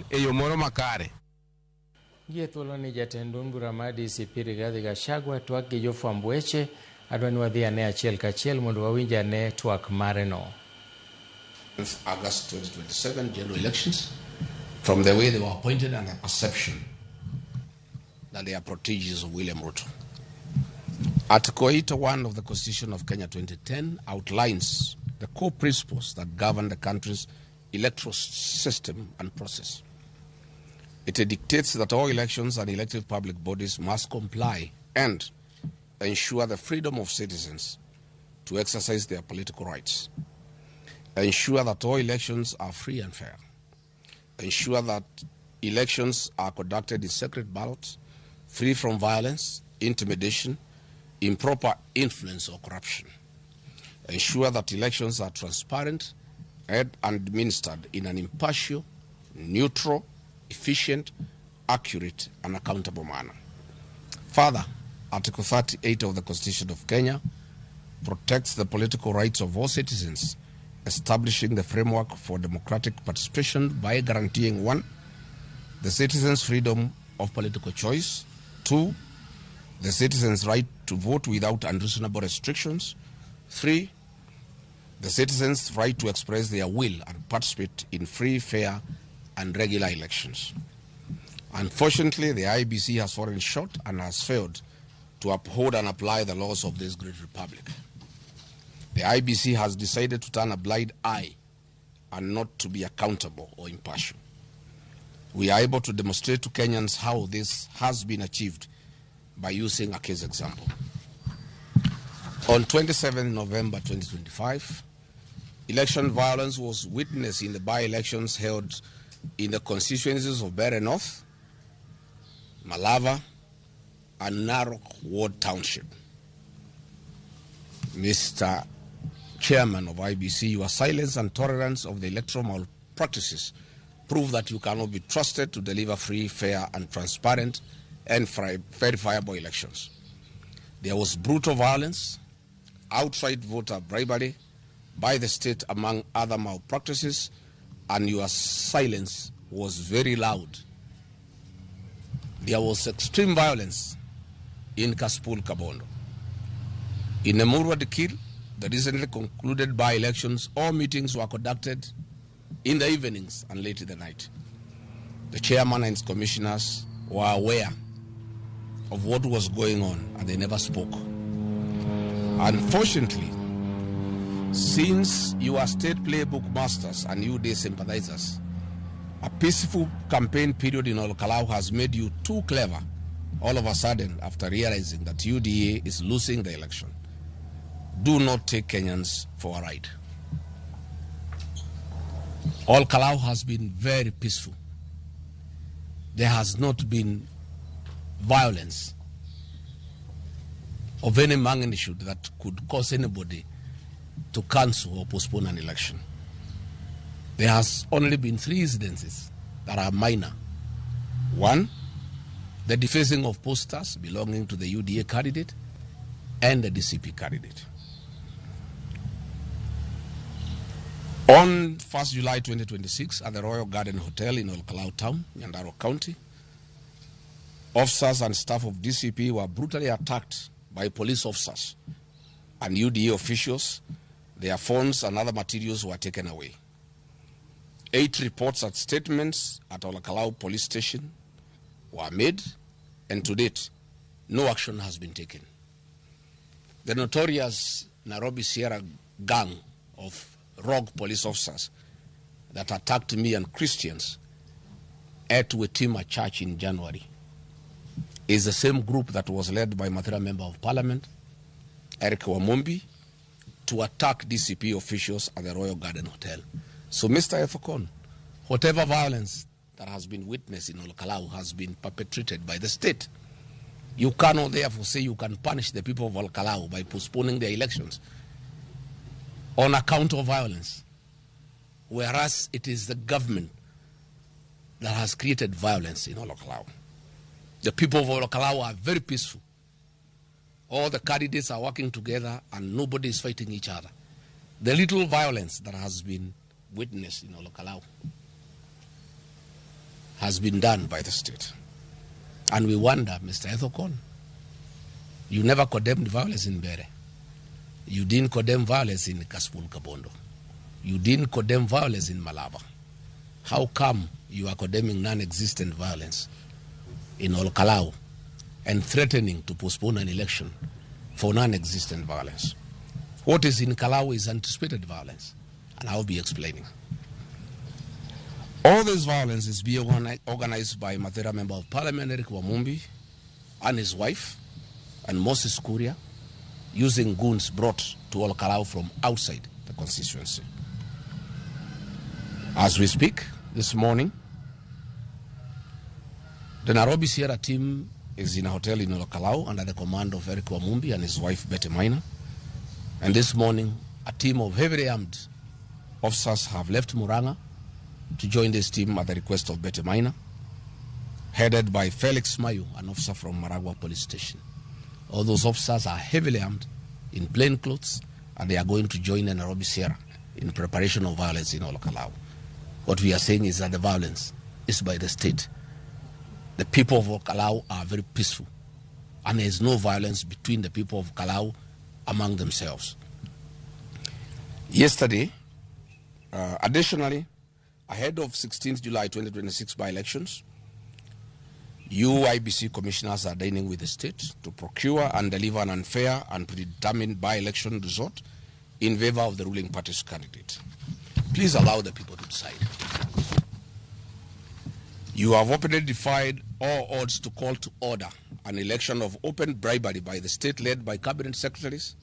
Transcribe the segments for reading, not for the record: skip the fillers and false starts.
eyomoro makare. Thuolo ni jatend bura mar DCP Rigathi Gachagua twak gi jofwamb weche adwani wadhi ane achiel kachiel mondo wawinj ane twak mare no. August 2027 general elections, from the way they were appointed and the perception that they are protégés of William Ruto. Article 81 of the Constitution of Kenya 2010 outlines the core principles that govern the country's electoral system and process. It dictates that all elections and elected public bodies must comply and ensure the freedom of citizens to exercise their political rights, ensure that all elections are free and fair, ensure that elections are conducted in secret ballots, free from violence, intimidation, improper influence or corruption, ensure that elections are transparent and administered in an impartial, neutral, efficient, accurate, and accountable manner. Further, Article 38 of the Constitution of Kenya protects the political rights of all citizens, establishing the framework for democratic participation by guaranteeing 1, the citizens' freedom of political choice, 2, the citizens' right to vote without unreasonable restrictions, 3, the citizens' right to express their will and participate in free, fair, and regular elections. Unfortunately, the IEBC has fallen short and has failed to uphold and apply the laws of this great republic. The IEBC has decided to turn a blind eye and not to be accountable or impartial. We are able to demonstrate to Kenyans how this has been achieved by using a case example. On 27 November 2025, election violence was witnessed in the by-elections held in the constituencies of Bere North, Malava, and Narok Ward Township. Mr. Chairman of IBC, your silence and tolerance of the electoral malpractices prove that you cannot be trusted to deliver free, fair, and transparent and verifiable elections. There was brutal violence, outright voter bribery by the state, among other malpractices, and your silence was very loud. There was extreme violence in Kaspul Kabondo. In Emurwa Dikir, the recently concluded by-elections, all meetings were conducted in the evenings and late in the night. The chairman and his commissioners were aware of what was going on and they never spoke. Unfortunately, since you are state playbook masters and UDA sympathizers, a peaceful campaign period in Olkalau has made you too clever all of a sudden after realizing that UDA is losing the election. Do not take Kenyans for a ride. Olkalau has been very peaceful. There has not been violence of any magnitude that could cause anybody to cancel or postpone an election. There has only been 3 incidences that are minor. 1, the defacing of posters belonging to the UDA candidate and the DCP candidate. On 1st July 2026, at the Royal Garden Hotel in Olkalau Town, Nyandarua County, officers and staff of DCP were brutally attacked by police officers and UDA officials. Their phones and other materials were taken away. 8 reports and statements at Olkalau police station were made, and to date, no action has been taken. The notorious Nairobi Sierra gang of rogue police officers that attacked me and Christians at Wetima Church in January is the same group that was led by Mathira Member of Parliament, Eric Wamombi, to attack DCP officials at the Royal Garden Hotel. So, Mr. Efokon, whatever violence that has been witnessed in Olkalau has been perpetrated by the state. You cannot therefore say you can punish the people of Olkalau by postponing their elections on account of violence, whereas it is the government that has created violence in Olkalau. The people of Olkalau are very peaceful. All the candidates are working together and nobody is fighting each other. The little violence that has been witnessed in Olkalau has been done by the state. And we wonder, Mr. Ethokon, you never condemned violence in Bere. You didn't condemn violence in Kaspul Kabondo. You didn't condemn violence in Malaba. How come you are condemning non-existent violence in Olkalau and threatening to postpone an election for non-existent violence? What is in Kalau is anticipated violence, and I'll be explaining. All this violence is being organized by Mathera Member of Parliament Eric Wamumbi and his wife and Moses Kuria, using goons brought to Olkalau from outside the constituency. As we speak this morning, the Nairobi Sierra team is in a hotel in Olkalau under the command of Eric Wamumbi and his wife Betty Maina. And this morning, a team of heavily armed officers have left Muranga to join this team at the request of Betty Maina, headed by Felix Mayu, an officer from Maragua Police Station. All those officers are heavily armed in plain clothes, and they are going to join the Nairobi Sierra in preparation of violence in Olkalau. What we are saying is that the violence is by the state. The people of Olkalau are very peaceful, and there is no violence between the people of Kalau among themselves. Yesterday, additionally, ahead of 16th July 2026 by-elections, IBC commissioners are dining with the state to procure and deliver an unfair and predetermined by-election result in favor of the ruling party's candidate. Please allow the people to decide. You have openly defied all odds to call to order an election of open bribery by the state led by cabinet secretaries,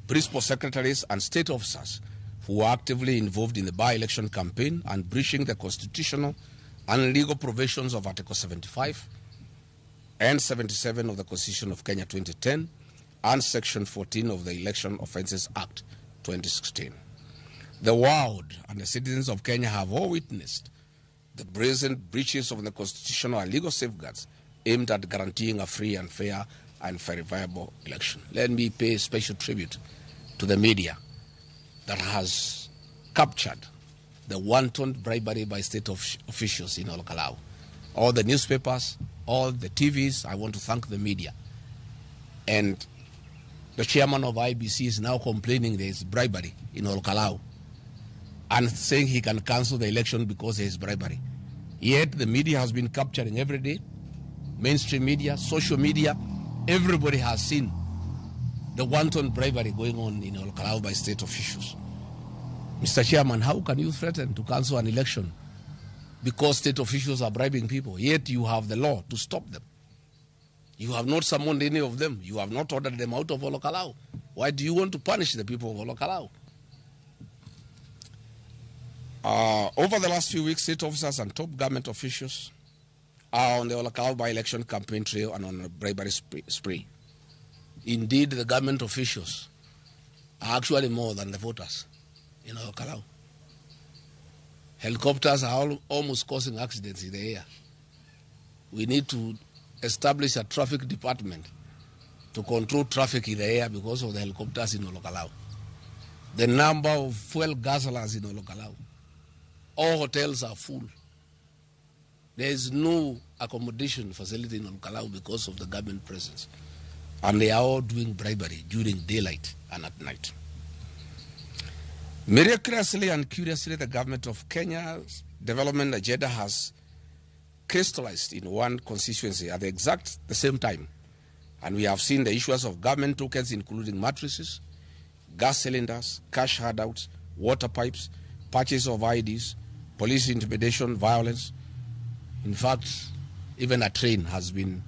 principal secretaries, and state officers who were actively involved in the by-election campaign and breaching the constitutional and legal provisions of Article 75 and 77 of the Constitution of Kenya 2010 and Section 14 of the Election Offences Act 2016. The world and the citizens of Kenya have all witnessed the brazen breaches of the constitutional and legal safeguards aimed at guaranteeing a free and fair and verifiable election. Let me pay special tribute to the media that has captured the wanton bribery by state officials in Olkalau. All the newspapers, all the TVs, I want to thank the media. And the chairman of IBC is now complaining there is bribery in Olkalau and saying he can cancel the election because there is bribery. Yet the media has been capturing every day, mainstream media, social media, everybody has seen the wanton bribery going on in Olkalau by state officials. Mr. Chairman, how can you threaten to cancel an election because state officials are bribing people, yet you have the law to stop them? You have not summoned any of them. You have not ordered them out of Olkalau. Why do you want to punish the people of Olkalau? Over the last few weeks, state officers and top government officials are on the Olkalau by-election campaign trail and on a bribery spree. Indeed, the government officials are actually more than the voters in Olkalau. Helicopters are almost causing accidents in the air. We need to establish a traffic department to control traffic in the air because of the helicopters in Olkalau. The number of fuel guzzlers in Olkalau. All hotels are full. There is no accommodation facility in Olkalau because of the government presence. And they are all doing bribery during daylight and at night. Miraculously and curiously, the government of Kenya's development agenda has crystallized in one constituency at the same time. And we have seen the issues of government tokens, including mattresses, gas cylinders, cash handouts, water pipes, purchase of IDs, police intimidation, violence. In fact, even a train has been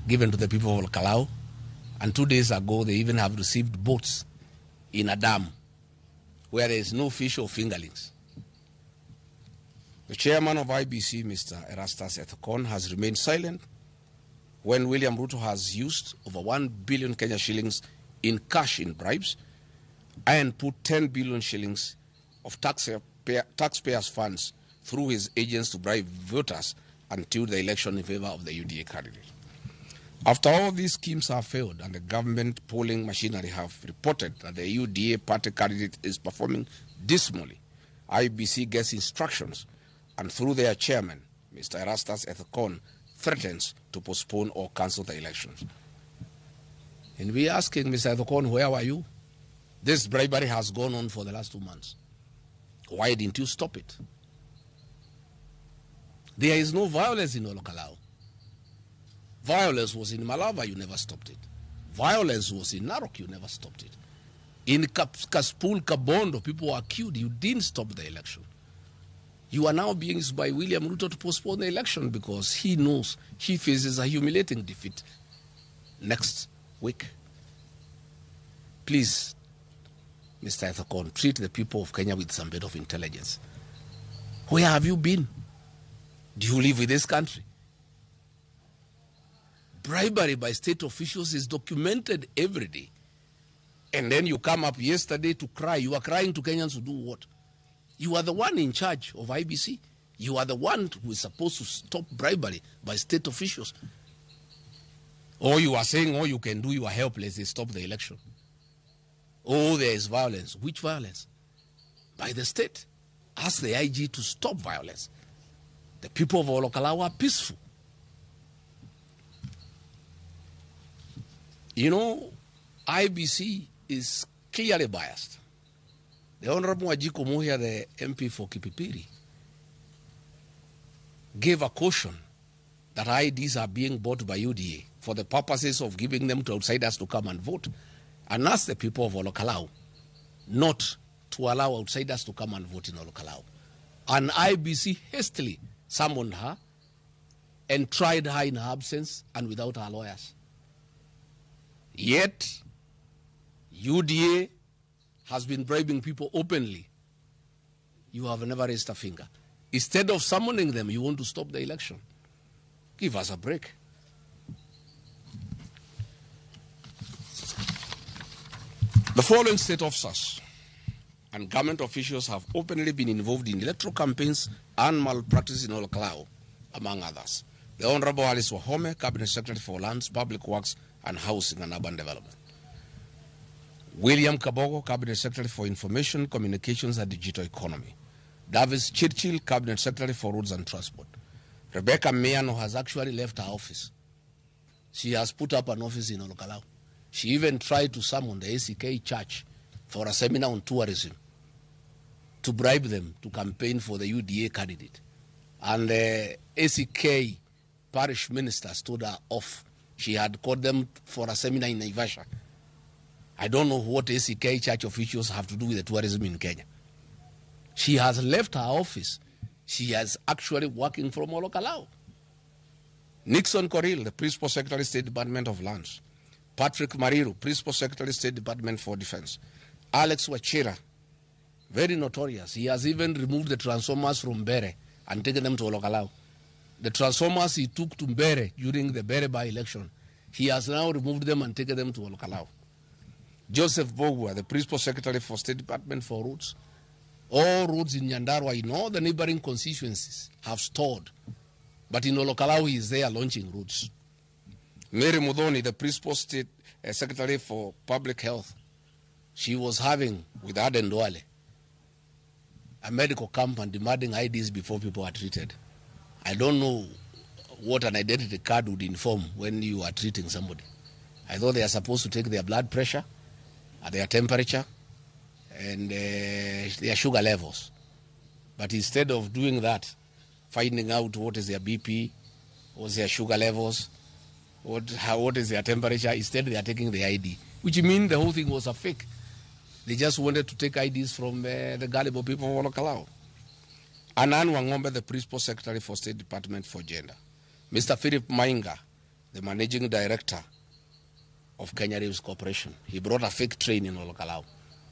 given to the people of Kalau, and 2 days ago they even have received boats in a dam where there is no fish or fingerlings. The chairman of IBC, Mr. Erastus Ethokon, has remained silent when William Ruto has used over 1 billion Kenya shillings in cash in bribes and put 10 billion shillings of taxpayers' funds through his agents to bribe voters until the election in favor of the UDA candidate. After all these schemes have failed and the government polling machinery have reported that the UDA party candidate is performing dismally, IBC gets instructions and through their chairman, Mr. Erastus Ethekon, threatens to postpone or cancel the elections. And we're asking Mr. Ethekon, where were you? This bribery has gone on for the last 2 months. Why didn't you stop it? There is no violence in Olokalao. Violence was in Malava, you never stopped it. Violence was in Narok, you never stopped it. In Kaspul, Kabondo, people were killed, you didn't stop the election. You are now being used by William Ruto to postpone the election because he knows he faces a humiliating defeat next week. Please, Mr. Ethekon, treat the people of Kenya with some bit of intelligence. Where have you been? Do you live in this country? Bribery by state officials is documented every day. And then you come up yesterday to cry. You are crying to Kenyans to do what? You are the one in charge of IBC. You are the one who is supposed to stop bribery by state officials. Or you are saying all you can do, you are helpless, they stop the election. Oh, there is violence. Which violence? By the state. Ask the IG to stop violence. The people of Olokalao are peaceful. You know, IBC is clearly biased. The Honorable Wajiko Muhia, the MP for Kipipiri, gave a caution that IDs are being bought by UDA for the purposes of giving them to outsiders to come and vote, and asked the people of Olokalao not to allow outsiders to come and vote in Olokalao. And IBC hastily summoned her and tried her in her absence and without her lawyers. Yet, UDA has been bribing people openly. You have never raised a finger. Instead of summoning them, you want to stop the election. Give us a break. The following state officers and government officials have openly been involved in electoral campaigns and malpractice in Olokalao, among others. The Honorable Alice Wahome, Cabinet Secretary for Lands, Public Works and Housing and Urban Development. William Kabogo, Cabinet Secretary for Information, Communications and Digital Economy. Davis Chirchil, Cabinet Secretary for Roads and Transport. Rebecca Miano has actually left her office. She has put up an office in Olokalao. She even tried to summon the ACK Church for a seminar on tourism to bribe them to campaign for the UDA candidate. And the ACK parish minister stood her off. She had called them for a seminar in Naivasha. I don't know what ACK church officials have to do with the tourism in Kenya. She has left her office. She is actually working from Olokalao. Nixon Coril, the Principal Secretary, State Department of Lands. Patrick Mariru, Principal Secretary, State Department for Defense. Alex Wachira, very notorious. He has even removed the transformers from Bere and taken them to Olokalao. The transformers he took to Bere during the Bere by-election, he has now removed them and taken them to Olokalao. Joseph Bogwa, the Principal Secretary for State Department for Roads. All roads in Nyandarua, in all the neighboring constituencies, have stalled. But in Olokalao, he is there launching roads. Mary Mudhoni, the Principal State Secretary for Public Health, she was having, with Aden Duale, a medical camp and demanding IDs before people are treated. I don't know what an identity card would inform when you are treating somebody. I thought they are supposed to take their blood pressure, their temperature, and their sugar levels. But instead of doing that, finding out what is their BP, what's their sugar levels, what is their temperature, instead they are taking the ID, which means the whole thing was a fake. They just wanted to take IDs from the gullible people of Olokalao. Anan Wangombe, the Principal Secretary for State Department for Gender. Mr. Philip Mainga, the Managing Director of Kenya Rails Corporation. He brought a fake train in Olokalao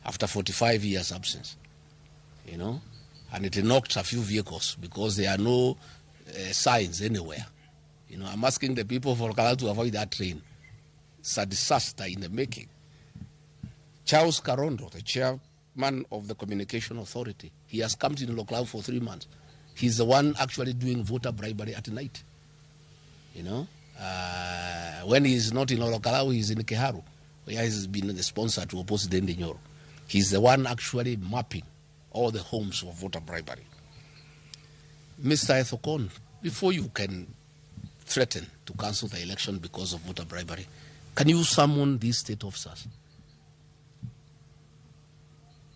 after 45 years absence, you know, and it knocked a few vehicles because there are no signs anywhere. You know, I'm asking the people of Olokalao to avoid that train. It's a disaster in the making. Charles Karondo, the chairman of the Communication Authority, he has come to Olokalao for 3 months. He's the one actually doing voter bribery at night. You know, when he's not in Olokalao, he's in Keharu, where he's been the sponsor to oppose Dende Nyoro. He's the one actually mapping all the homes for voter bribery. Mr. Ethekon, before you can threaten to cancel the election because of voter bribery, can you summon these state officers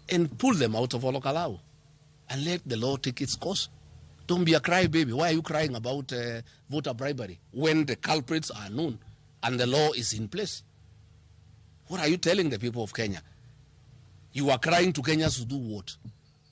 and pull them out of Olokalau and let the law take its course? Don't be a crybaby. Why are you crying about voter bribery when the culprits are known and the law is in place? What are you telling the people of Kenya? You are crying to Kenyans to do what?